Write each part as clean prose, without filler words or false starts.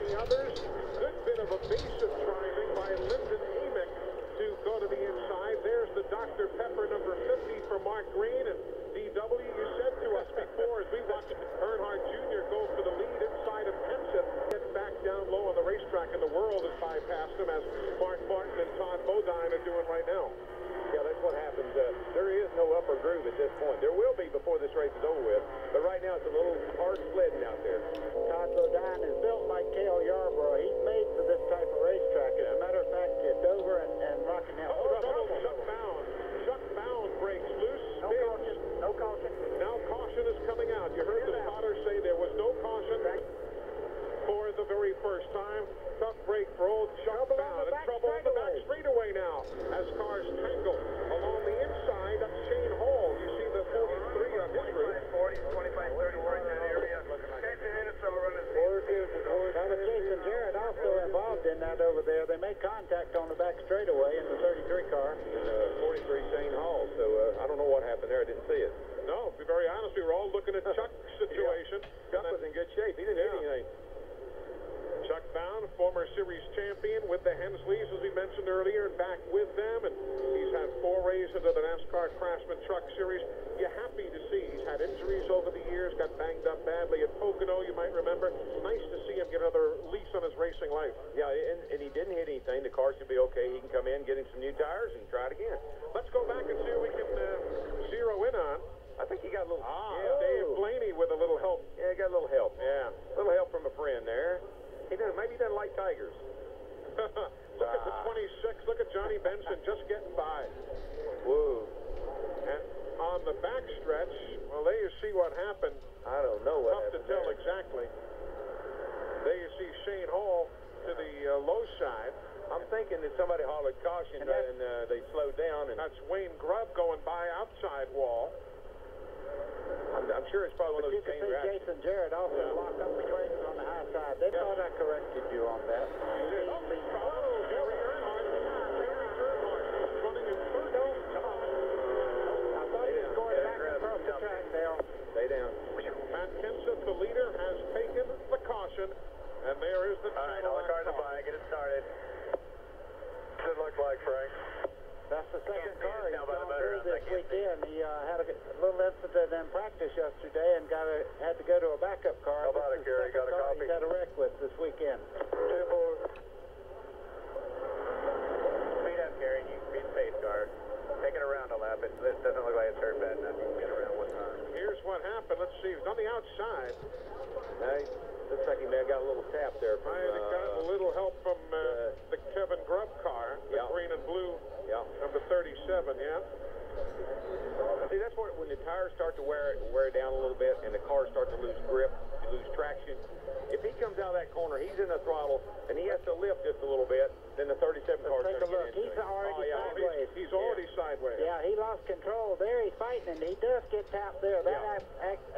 the others. Good bit of evasive driving by Lyndon Amick to go to the inside. There's the Dr. Pepper number 50 for Mark Green. And DW, you said to us before, as we watched Earnhardt Jr. go for the lead inside of Kenseth, get back down low on the racetrack, and the world has bypassed him, as Mark Martin and Todd Bodine are doing right now. Yeah, that's what happens. There is no upper groove at this point. There will be before this race is over with, but right now it's a little hard sledding out there. Todd Bodine is built like Cale Yarborough. He's made for this type of racetrack. As a matter of fact, Dover and Rockingham. Chuck Bound breaks loose. No caution. Now caution is coming out. You heard the spotter say there was no caution for the very first time. Tough break for old Chuck Bound. In trouble on the back straightaway now as cars tangle along the inside of Shane Hall. You see the 43 on his route. 40, 25, 30 right in that area. Jason Jarrett also involved in that over there. They made contact on the back straightaway in the 33 car. 43 Shane Hall, so I don't know what happened there. I didn't see it. No, to be very honest, we were all looking at Chuck's situation. Chuck was in good shape. He didn't hit anything. Chuck Bound, former series champion with the Hensleys, as we mentioned earlier, and back with them. And he's had forays into the NASCAR Craftsman Truck Series. You're happy to see he's had injuries over the years, got banged up badly at Pocono, you might remember. Nice to see him get another lease on his racing life. Yeah, and he didn't hit anything. The car should be okay. He can come in, get him some new tires, and try it again. Let's go back and see what we can zero in on. I think he got a little... Dave Blaney with a little help. Yeah, he got a little help. Yeah, a little help from a friend there. Maybe he doesn't like tigers. Look at the 26. Look at Johnny Benson just getting by. Whoa. And on the backstretch, well, there you see what happened. I don't know what happened. Tough to tell there. Exactly. There you see Shane Hall to the low side. I'm thinking that somebody hollered caution and they slowed down. And that's Wayne Grubb going by outside wall. I'm sure it's probably one of those chain reactions. Jason Jarrett also locked up the brakes on the high side. They thought I corrected you on that. Gary Earnhardt running in 13th time. I thought he was going back across the track there. Stay down. Matt Kenseth, the leader, has taken the caution, and there is the all right, all the cars are by. Get it started. Good luck, Frank. That's the second car he's gone through this weekend. He had a little incident in practice yesterday and had to go to a backup car. How about it, Gary? Got a copy? He's had a wreck with this weekend. Two more. Speed up, Gary. You can beat the pace car. Take it around a lap. It doesn't look like it's hurt bad enough. You can get around one time. Here's what happened. Let's see. He's on the outside. Hey, looks like he may have got a little tap there. Might have got a little help from the Kevin Grubb car, the green and blue. Yeah. Number 37, yeah. See, that's when the tires start to wear down a little bit and the cars start to lose grip, you lose traction. If he comes out of that corner, he's in the throttle, and he has to lift just a little bit, then the 37 car's going to get into He's already sideways. He's already sideways. Yeah, he lost control there. He's fighting, and he does get tapped there. That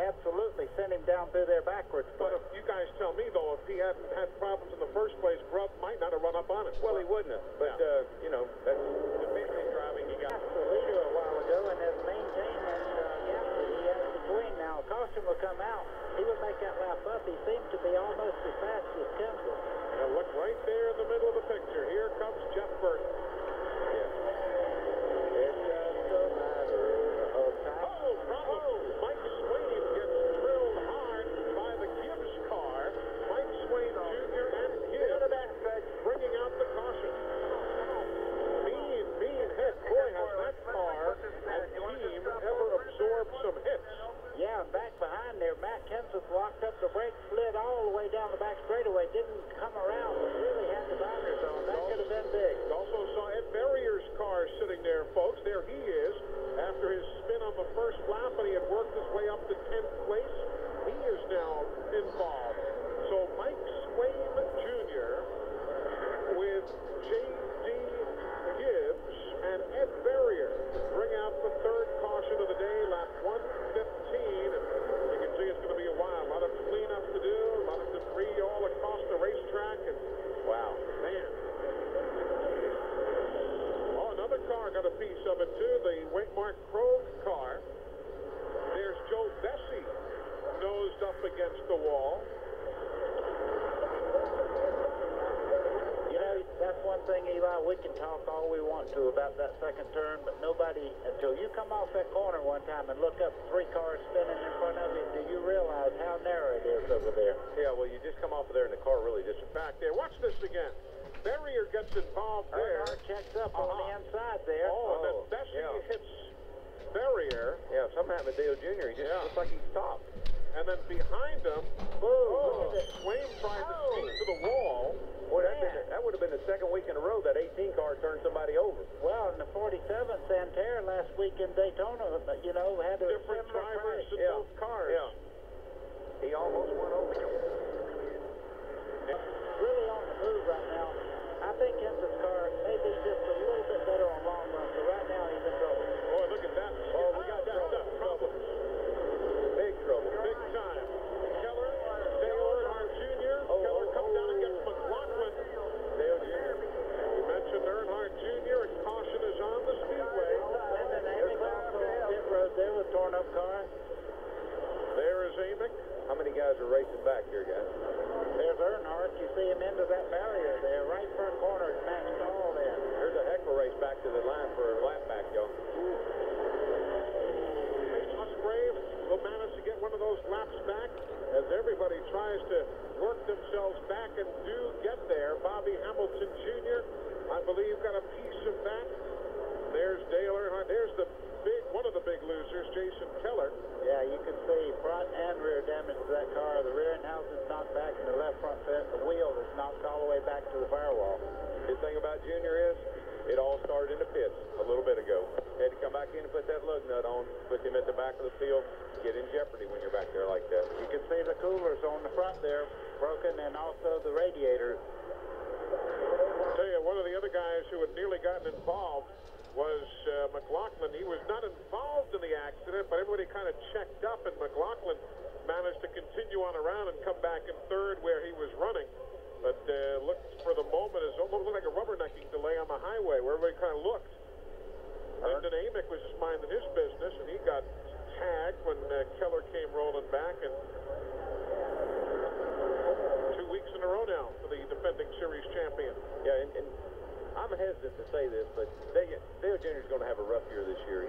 absolutely sent him down through there backwards. But if you guys tell me, though, if he hadn't had problems in the first place, Grubb might not have run up on him. Well, he wouldn't have. But, that's defensive driving. He got the leader a while ago and has maintained that gap that he has between now. Caution will come out. He would make that lap up. He seems to be almost as fast as Kenseth. Now look right there in the middle of the picture. Here comes Jeff Burton. It's just a matter of time. Oh, bravo! Mike Swain gets drilled hard by the Gibbs car. Mike Swain Jr. and Gibbs bringing out the caution. Mean hit. Boy, has that car and team ever absorbed some hits. Yeah, and back behind there, Matt Kenseth locked up the brake, slid all the way down the back straightaway, didn't come around, but really had the binders on. That could have been big. Also saw Ed Berrier's car sitting there, folks. There he is. After his spin on the first lap, and he had worked his way up to 10th place, he is now involved. So Mike Swain Jr. with J.D. Gibbs and Ed Berrier bring out the third caution of the day, lap 115. And you can see it's going to be a while. A lot of cleanup to do, a lot of debris all across the racetrack. And wow, man. Oh, another car got a piece of it too. The Mark Krogh car. There's Joe Bessie nosed up against the wall. That's one thing, Eli, we can talk all we want to about that second turn, but nobody, until you come off that corner one time and look up 3 cars spinning in front of you, do you realize how narrow it is over there? Yeah, well, you just come off of there and the car really just... Back there. Watch this again. Berrier gets involved there. Earnhardt checks up on the inside there. Oh, and then Bessie hits Berrier. Yeah, something happened to Dale Jr. He just looks like he stopped. And then behind him, Swain tried to speed to the wall. Boy, that would have been the second week in a row that 18 car turned somebody over. Well, in the 47, Santerre last week in Daytona, you know, had a different drivers in both cars. Yeah. He almost went over. Really on the move right now. I think Kenseth's car may be just a little bit better on long run, so right now he's in trouble. Boy, look at that. Oh, we got trouble. Big trouble. Big time. Keller, Dale Earnhardt Jr. Keller comes down and gets McLaughlin. Dale Jr. We mentioned Earnhardt Jr. and caution is on the Speedway. And then Amick also on pit road there with a torn up car. There is Amick. How many guys are racing back here, guys? There's Earnhardt. You see him into that barrier there, right front corner, matched all there. There's a heck of a race back to the line for a lap back, y'all. Musgrave will manage to get one of those laps back as everybody tries to work themselves back and do get there. Bobby Hamilton Jr., I believe, got a piece of that. There's Dale Earnhardt. There's one of the big losers, Jason Keller. Yeah, you can see front and rear damage to that car. The rear end housing is knocked back and the left front fender, the wheel is knocked all the way back to the firewall. The thing about Junior is, it all started in the pits a little bit ago. Had to come back in and put that lug nut on, put him at the back of the field, get in jeopardy when you're back there like that. You can see the coolers on the front there broken, and also the radiator. I'll tell you, one of the other guys who had nearly gotten involved was McLaughlin. He was not involved in the accident, but everybody kind of checked up, and McLaughlin managed to continue on around and come back in third where he was running. But looked for the moment as almost like a rubbernecking delay on the highway where everybody kind of looked. Lyndon Amick was just minding his business, and he got tagged when Keller came rolling back. And 2 weeks in a row now for the defending series champion. Yeah, and I'm hesitant to say this, but Dale Jr. is going to have a rough year this year.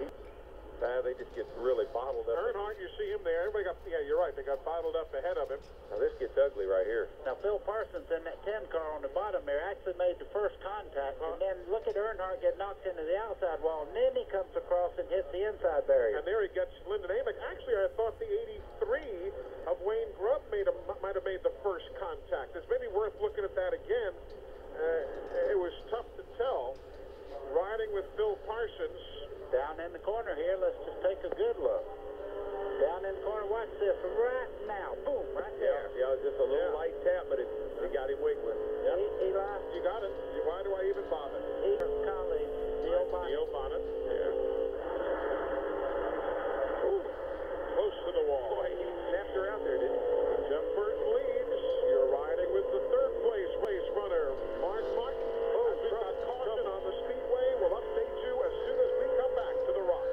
They just get really bottled up. Earnhardt, you see him there. Everybody got, yeah, you're right. They got bottled up ahead of him. Now this gets ugly right here. Now Phil Parsons in that 10 car on the bottom there actually made the first contact, and then look at Earnhardt get knocked into the outside wall, and then he comes across and hits the inside barrier. And there he gets Lyndon Amick. Actually, I thought the 83 of Wayne Grubb might have made the first contact. It's maybe worth looking at that again. It was tough to tell. Riding with Phil Parsons. Down in the corner here, let's just take a good look. Down in the corner, watch this right now. Boom, right there. Yeah, just a little light tap, but it got him wiggling. Yep. Eli, you got it. Why do I even bother? He's colleague, Neil Bonnet. Neil Bonnet, yeah. Ooh, close to the wall. Boy, he snapped her out there, didn't he? Jeff Burton leads. You're riding with the third place race runner, Mark Mark. As we've got caution on the Speedway, we'll update you as soon as we come back to the Rock.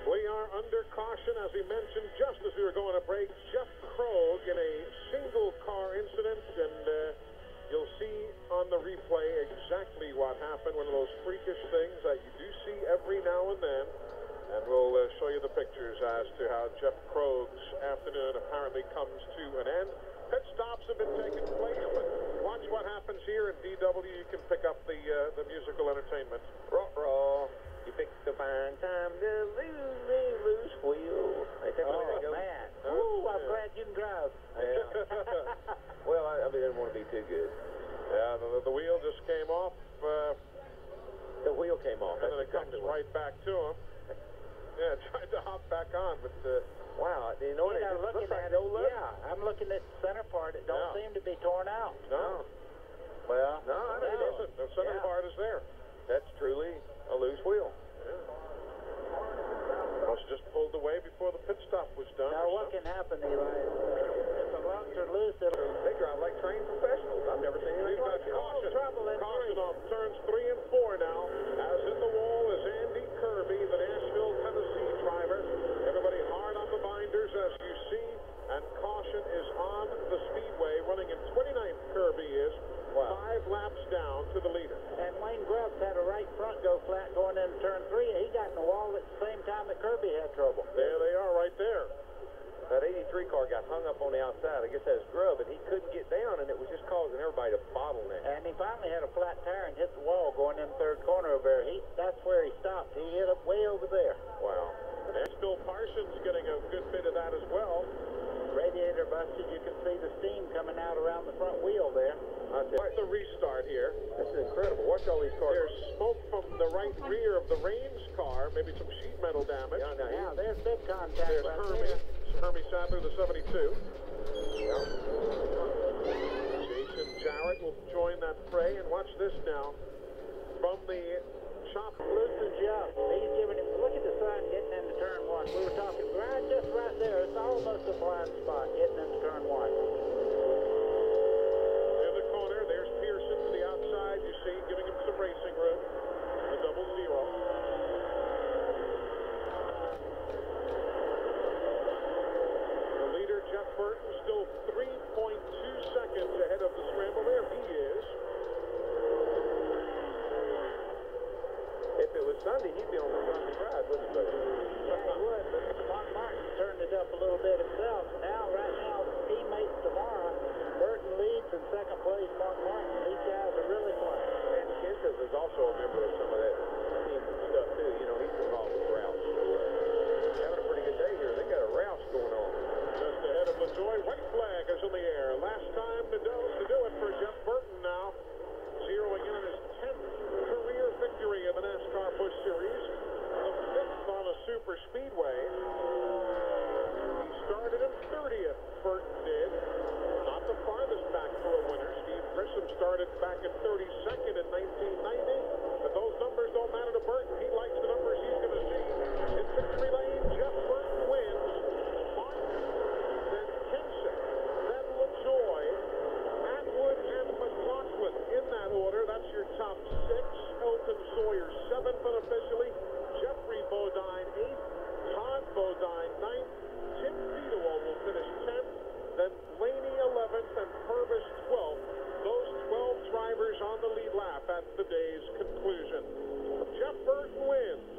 We are under caution, as we mentioned, just as we were going to break. Jeff Krogh in a single car incident, and you'll see on the replay exactly what happened. One of those freakish things that you do see every now and then. And we'll show you the pictures as to how Jeff Krogh's afternoon apparently comes to an end. Pit stops have been taking place, but watch what happens here in DW. You can pick up the musical entertainment. Raw. You picked the fine time to lose wheel. Oh, man. Ooh, I'm glad you can drive. Yeah. Well, I didn't want to be too good. Yeah, the wheel just came off. The wheel came off. And then it comes right back to him. Yeah, tried to hop back on, but wow, you know what? I'm looking at it. Yeah, I'm looking at the center part. It don't seem to be torn out. No. Well, no, it doesn't. The center part is there. That's truly a loose wheel. Yeah. Must have just pulled away before the pit stop was done. Now, what can happen, Eli? If the lugs are loose, they drive like trained professionals. I've never seen anything like it. Caution on turns 3 and 4 now. As in the wall is Andy Kirby, the Nashville, Tennessee driver. Everybody hard on the binders, as you see, and caution is on Kirby had trouble. There they are right there. That 83 car got hung up on the outside. I guess that's grub, and he couldn't get down, and it was just causing everybody to bottleneck. And he finally had a flat tire and hit the wall going in third corner over there. That's where he stopped. He hit up way over there. Wow. And Bill Parsons getting a good bit of that as well. Radiator busted. You can see the steam coming out around the front wheel there. Watch the restart here. This is incredible. Watch all these cars. There's smoke from the right rear of the Reigns car, maybe some sheet metal damage. Yeah, there's big contact There's right Hermie. there. Hermie Sadler, the 72. Yeah. Jason Jarrett will join that fray, and watch this now. From the shop. Loosens you up. He's giving him, look at the sun getting into turn one. We were talking just right there. It's almost a blind spot getting into turn one. In the corner, there's Pearson to the outside. You see, giving him some racing room. The 0-0. Jeff Burton still 3.2 seconds ahead of the scramble. There he is. If it was Sunday, he'd be on the Sunday ride, wouldn't he? Yeah, he would, but Mark Martin turned it up a little bit himself. Right now, teammates tomorrow, Burton leads in second place, Mark Martin. These guys are really playing. And Kenseth is also a member of some of that team stuff, too. You know, he's involved with routes. Having a pretty good day here. They got a route going on. Just ahead of LaJoy, white flag is in the air. Last time to do it for Jeff Burton now. Zeroing in on his 10th career victory in the NASCAR Busch Series. The 5th on a super speedway. He started in 30th, Burton did. Not the farthest back for a winner. Steve Grissom started back at 32nd in 1990. But those numbers don't matter to Burton. He likes the numbers he's going to see. In victory lane, Jeff Burton wins. In that order, that's your top 6. Elton Sawyer 7th unofficially. Jeffrey Bodine 8th. Todd Bodine 9th. Tim Fedowa will finish 10th. Then Blaney 11th and Purvis 12th. Those 12 drivers on the lead lap at the day's conclusion. Jeff Burton wins.